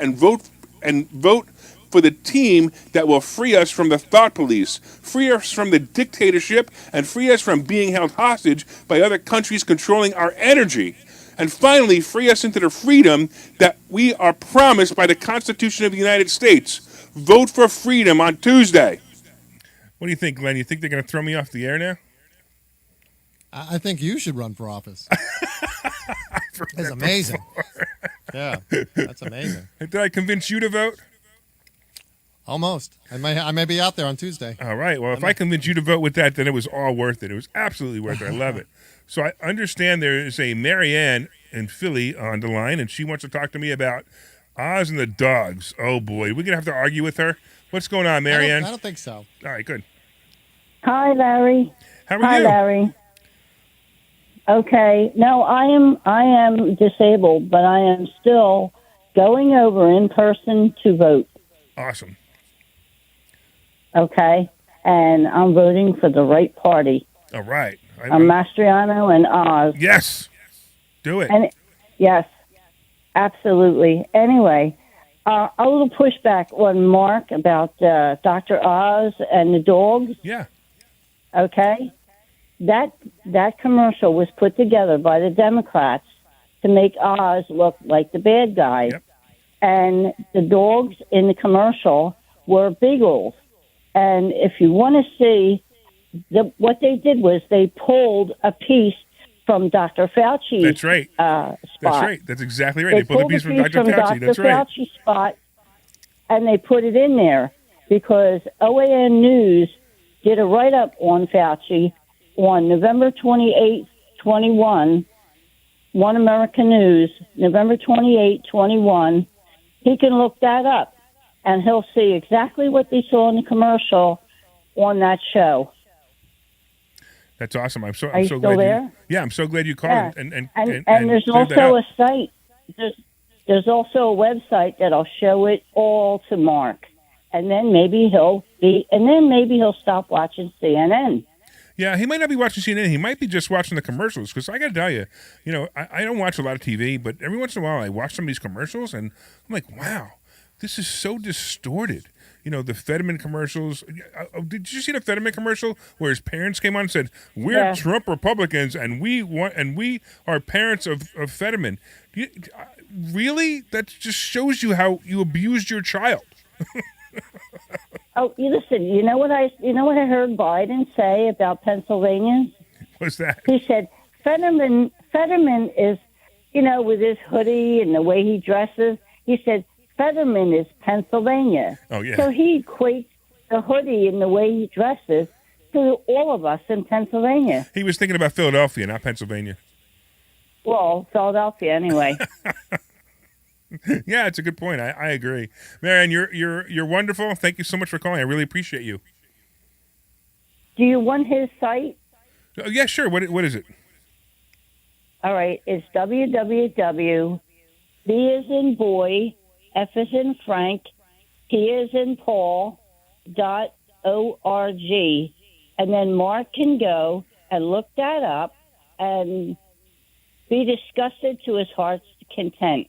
for the team that will free us from the thought police, free us from the dictatorship, and free us from being held hostage by other countries controlling our energy. And finally, free us into the freedom that we are promised by the Constitution of the United States. Vote for freedom on Tuesday. What do you think, Glenn? You think they're going to throw me off the air now? I think you should run for office. That's amazing. Yeah, that's amazing. Did I convince you to vote? Almost. I may be out there on Tuesday. All right. Well, if I convince you to vote with that, then it was all worth it. It was absolutely worth it. I love it. So I understand there is a Marianne in Philly on the line, and she wants to talk to me about Oz and the dogs. Oh, boy. We're going to have to argue with her. What's going on, Marianne? I don't think so. All right, good. Hi, Larry. How are Hi, you? Larry. Okay. No, I am disabled, but I am still going over in person to vote. Awesome. Okay. And I'm voting for the right party. All right. I'm Mastriano and Oz. Yes. Do it. And yes, absolutely. Anyway, a little pushback on Mark about Dr. Oz and the dogs. Yeah. Okay. That commercial was put together by the Democrats to make Oz look like the bad guy. Yep. And the dogs in the commercial were beagles. And if you want to see, what they did was they pulled a piece from Dr. Fauci's That's right. spot. That's right. That's exactly right. They pulled a piece from Dr. Fauci. Dr. That's right. Fauci's spot, and they put it in there because OAN News did a write-up on Fauci on November 28th, 21, One American News, November 28th, 21. He can look that up, and he'll see exactly what they saw in the commercial on that show. That's awesome. I'm so Are you so still glad there? Yeah, I'm so glad you called Yeah. and there's cleared that also up. a site. There's also a website that'll show it all to Mark, and then maybe he'll stop watching CNN. Yeah, he might not be watching CNN. He might be just watching the commercials. Because I got to tell you, I don't watch a lot of TV, but every once in a while I watch some of these commercials, and I'm like, wow, this is so distorted. The Fetterman commercials. Did you see the Fetterman commercial where his parents came on and said, "We're Trump Republicans, and we are parents of Fetterman"? Really? That just shows you how you abused your child. Oh, listen. You know what I heard Biden say about Pennsylvania? What's that? He said Fetterman is, with his hoodie and the way he dresses. He said Fetterman is Pennsylvania. Oh, yeah. So he equates the hoodie and the way he dresses to all of us in Pennsylvania. He was thinking about Philadelphia, not Pennsylvania. Well, Philadelphia anyway. Yeah, it's a good point. I agree. Marianne, you're wonderful. Thank you so much for calling. I really appreciate you. Do you want his site? Oh, yeah, sure. What is it? All right. It's www. B as in boy, F as in Frank, P as in Paul, .org. And then Mark can go and look that up and be disgusted to his heart's content.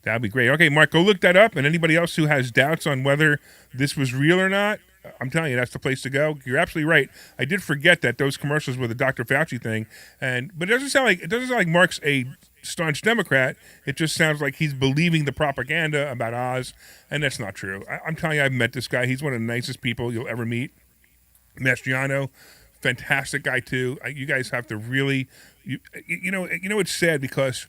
That'd be great. Okay, Mark, go look that up. And anybody else who has doubts on whether this was real or not, I'm telling you, that's the place to go. You're absolutely right. I did forget that those commercials were the Dr. Fauci thing, but it doesn't sound like Mark's a staunch Democrat. It just sounds like he's believing the propaganda about Oz, and that's not true. I'm telling you, I've met this guy. He's one of the nicest people you'll ever meet. Mastriano, fantastic guy too. You guys have to really, it's sad because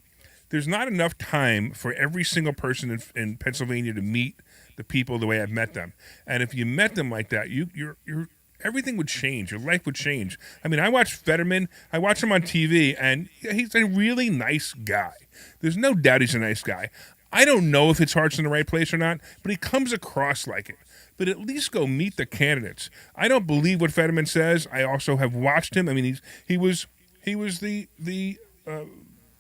there's not enough time for every single person in Pennsylvania to meet the people the way I've met them. And if you met them like that, you're everything would change. Your life would change. I mean, I watch Fetterman. I watch him on TV, and he's a really nice guy. There's no doubt he's a nice guy. I don't know if his heart's in the right place or not, but he comes across like it. But at least go meet the candidates. I don't believe what Fetterman says. I also have watched him. I mean, he was the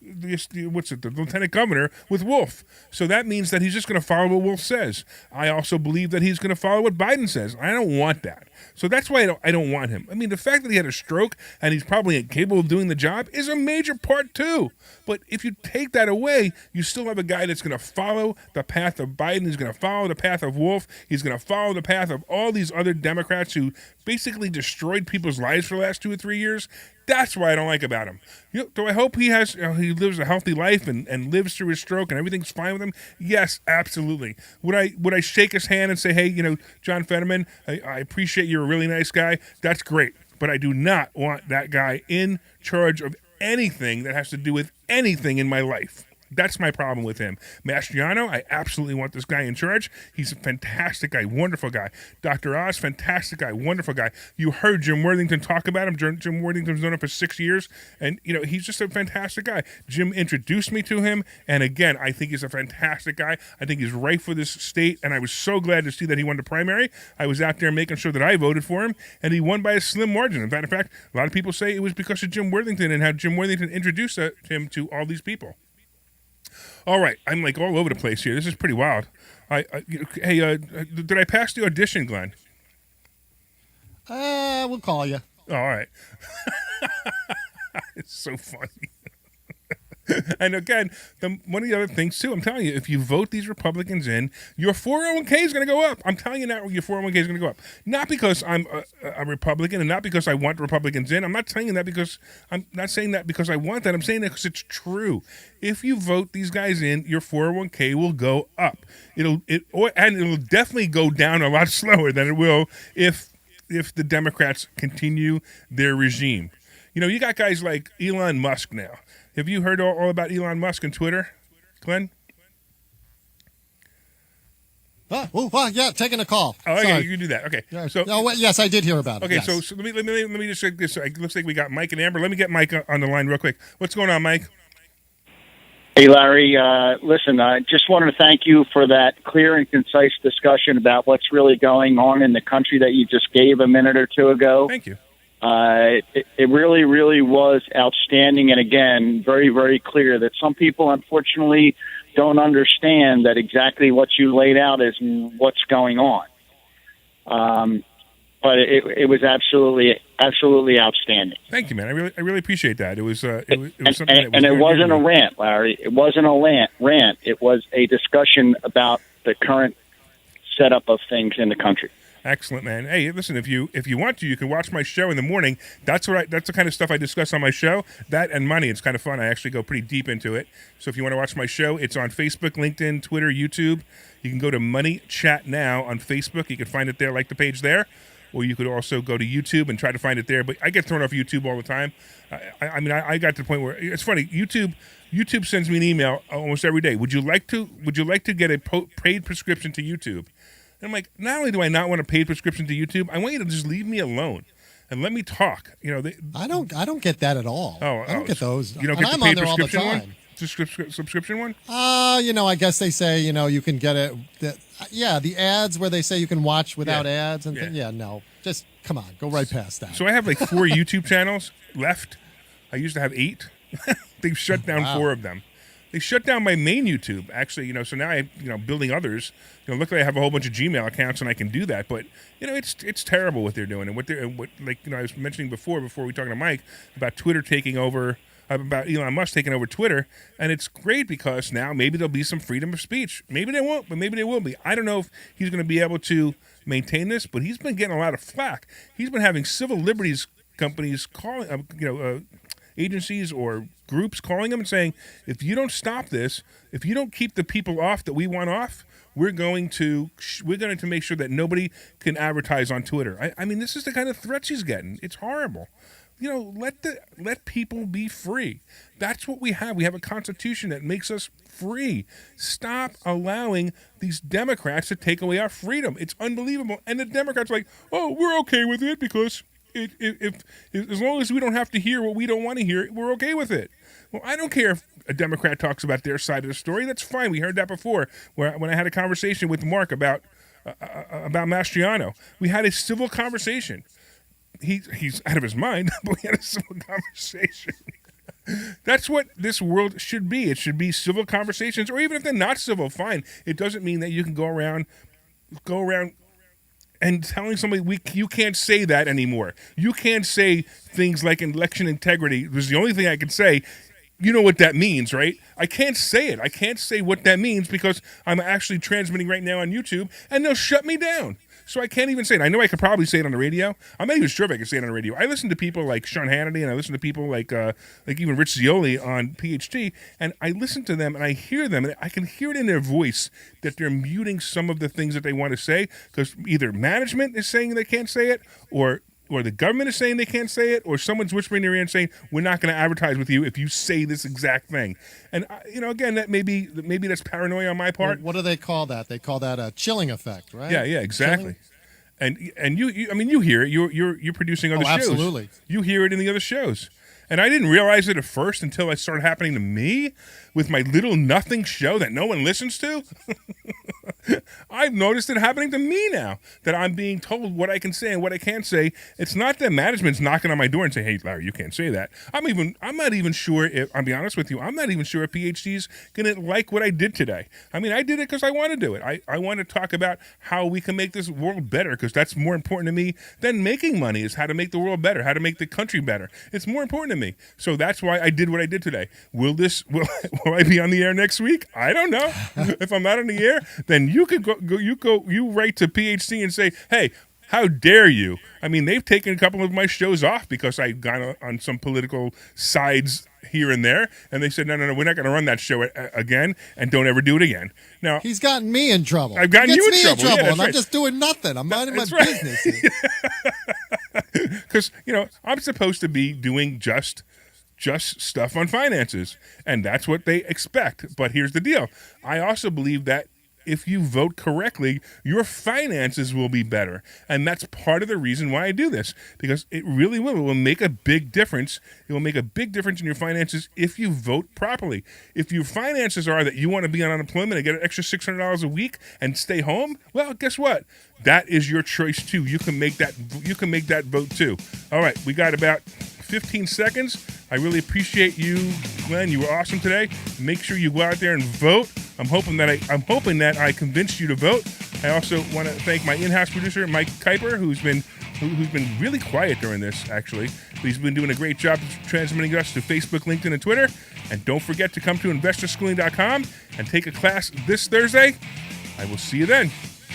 lieutenant governor with Wolf. So that means that he's just going to follow what Wolf says. I also believe that he's going to follow what Biden says. I don't want that. So that's why I don't want him. I mean, the fact that he had a stroke and he's probably incapable of doing the job is a major part too. But if you take that away, you still have a guy that's going to follow the path of Biden. He's going to follow the path of Wolf. He's going to follow the path of all these other Democrats who basically destroyed people's lives for the last 2 or 3 years. That's what I don't like about him. Do I hope he lives a healthy life and lives through his stroke and everything's fine with him? Yes, absolutely. Would I shake his hand and say, hey, John Fetterman, I appreciate you're a really nice guy. That's great. But I do not want that guy in charge of anything that has to do with anything in my life. That's my problem with him. Mastriano, I absolutely want this guy in charge. He's a fantastic guy, wonderful guy. Dr. Oz, fantastic guy, wonderful guy. You heard Jim Worthington talk about him. Jim Worthington's known him for 6 years, and he's just a fantastic guy. Jim introduced me to him, and again, I think he's a fantastic guy. I think he's right for this state, and I was so glad to see that he won the primary. I was out there making sure that I voted for him, and he won by a slim margin. In fact, a lot of people say it was because of Jim Worthington and how Jim Worthington introduced him to all these people. All right, I'm like all over the place here. This is pretty wild. Did I pass the audition, Glenn? We'll call you. Oh, all right. It's so funny. And again, one of the other things too, I'm telling you, if you vote these Republicans in, your 401k is going to go up. I'm telling you now, your 401k is going to go up. Not because I'm a Republican and not because I want Republicans in. I'm not saying that because I want that. I'm saying that because it's true. If you vote these guys in, your 401k will go up. It'll definitely go down a lot slower than it will if the Democrats continue their regime. You got guys like Elon Musk now. Have you heard all about Elon Musk and Twitter, Glenn? Yeah, taking a call. Oh, okay, Sorry. you can do that. Okay. Yeah. So, yes, I did hear about it. okay, yes. so let me just check this. It looks like we got Mike and Amber. Let me get Mike on the line real quick. What's going on, Mike? Hey, Larry. Listen, I just wanted to thank you for that clear and concise discussion about what's really going on in the country that you just gave a minute or two ago. Thank you. It really, really was outstanding, and again, very, very clear that some people, unfortunately, don't understand that exactly what you laid out is what's going on. But it was absolutely outstanding. Thank you, man. I really appreciate that. It was something and it wasn't a rant, Larry. It wasn't a rant. It was a discussion about the current setup of things in the country. Excellent, man. Hey, listen, if you want to, you can watch my show in the morning. That's the kind of stuff I discuss on my show. That and money. It's kind of fun. I actually go pretty deep into it. So if you want to watch my show, it's on Facebook, LinkedIn, Twitter, YouTube. You can go to Money Chat Now on Facebook. You can find it there, like the page there. Or you could also go to YouTube and try to find it there. But I get thrown off YouTube all the time. I got to the point where it's funny. YouTube sends me an email almost every day. Would you like to get a paid prescription to YouTube? And I'm like, not only do I not want a paid prescription to YouTube, I want you to just leave me alone and let me talk. I don't get that at all. I don't get those. You don't get the paid prescription one? Subscription one? I guess they say, you can get it. The ads where they say you can watch without ads and things. Yeah, no. Just come on, go right past that. So I have like 4 YouTube channels left. I used to have 8. They've shut down 4 of them. They shut down my main YouTube, actually, so now I'm building others. Luckily I have a whole bunch of Gmail accounts and I can do that. But, it's terrible what they're doing. And I was mentioning before we were talking to Mike about Twitter taking over, about Elon Musk taking over Twitter. And it's great because now maybe there'll be some freedom of speech. Maybe they won't, but maybe they will be. I don't know if he's going to be able to maintain this, but he's been getting a lot of flack. He's been having civil liberties companies calling, agencies or groups calling him and saying, if you don't stop this, if you don't keep the people off that we want off, we're going to make sure that nobody can advertise on Twitter. I mean, this is the kind of threats he's getting. It's horrible. let people be free. That's what we have. We have a constitution that makes us free. Stop allowing these Democrats to take away our freedom. It's unbelievable. And the Democrats are like, oh, we're okay with it because if as long as we don't have to hear what we don't want to hear, we're okay with it. Well, I don't care if a Democrat talks about their side of the story. That's fine. We heard that before when I had a conversation with Mark about Mastriano. We had a civil conversation. He's out of his mind, but we had a civil conversation. That's what this world should be. It should be civil conversations, or even if they're not civil, fine. It doesn't mean that you can go around and telling somebody you can't say that anymore. You can't say things like election integrity was the only thing I can say. You know what that means, right? I can't say it. I can't say what that means because I'm actually transmitting right now on YouTube, and they'll shut me down. So I can't even say it. I know I could probably say it on the radio. I'm not even sure if I can say it on the radio. I listen to people like Sean Hannity, and I listen to people like even Rich Zeoli on PHT, and I listen to them, and I hear them, and I can hear it in their voice that they're muting some of the things that they want to say because either management is saying they can't say it, or the government is saying they can't say it, or someone's whispering in their ear and saying, we're not going to advertise with you if you say this exact thing. And, again, that maybe that's paranoia on my part. Well, what do they call that? They call that a chilling effect, right? Yeah, exactly. Chilling? And you hear it. You're producing other shows. Absolutely. You hear it in the other shows. And I didn't realize it at first until it started happening to me with my little nothing show that no one listens to. I've noticed it happening to me now, that I'm being told what I can say and what I can't say. It's not that management's knocking on my door and saying, hey, Larry, you can't say that. I'm not even sure if, I'll be honest with you, I'm not even sure if PhD's going to like what I did today. I mean, I did it because I want to do it. I want to talk about how we can make this world better, because that's more important to me than making money, is how to make the world better, how to make the country better. It's more important to me. So that's why I did what I did today. Will I be on the air next week? I don't know. If I'm not on the air, then you could you write to PHC and say, hey, how dare you? I mean, they've taken a couple of my shows off because I've gone on some political sides here and there, and they said, no, we're not going to run that show again, and don't ever do it again. Now, he's gotten me in trouble. I've gotten you in trouble. Yeah, and right. I'm just doing nothing. I'm minding my business. Because, I'm supposed to be doing just stuff on finances, and that's what they expect. But here's the deal. I also believe that if you vote correctly, your finances will be better. And that's part of the reason why I do this, because it really will. It will make a big difference. It will make a big difference in your finances if you vote properly. If your finances are that you want to be on unemployment and get an extra $600 a week and stay home, well, guess what? That is your choice too. You can make that vote too. All right, we got about 15 seconds. I really appreciate you, Glenn. You were awesome today. Make sure you go out there and vote. I'm hoping that I convinced you to vote. I also want to thank my in-house producer, Mike Kuiper, who's been really quiet during this, actually. He's been doing a great job transmitting us to Facebook, LinkedIn, and Twitter. And don't forget to come to investorschooling.com and take a class this Thursday. I will see you then.